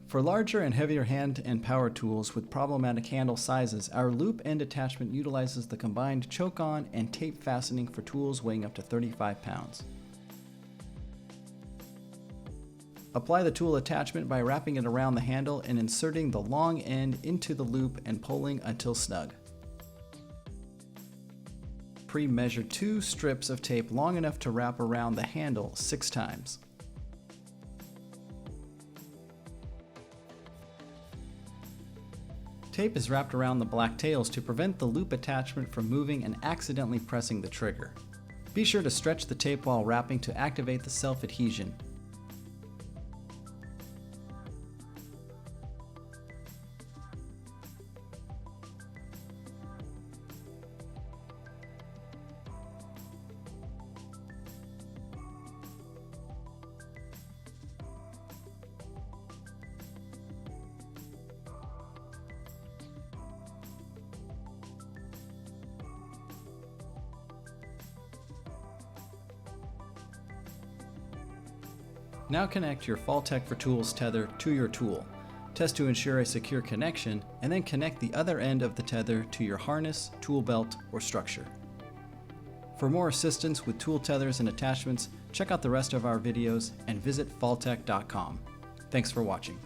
For larger and heavier hand and power tools with problematic handle sizes, our loop end attachment utilizes the combined choke-on and tape fastening for tools weighing up to 35 pounds. Apply the tool attachment by wrapping it around the handle and inserting the long end into the loop and pulling until snug. Pre-measure 2 strips of tape long enough to wrap around the handle 6 times. Tape is wrapped around the black tails to prevent the loop attachment from moving and accidentally pressing the trigger. Be sure to stretch the tape while wrapping to activate the self-adhesion. Now connect your FallTech for Tools tether to your tool. Test to ensure a secure connection, and then connect the other end of the tether to your harness, tool belt, or structure. For more assistance with tool tethers and attachments, check out the rest of our videos and visit falltech.com. Thanks for watching.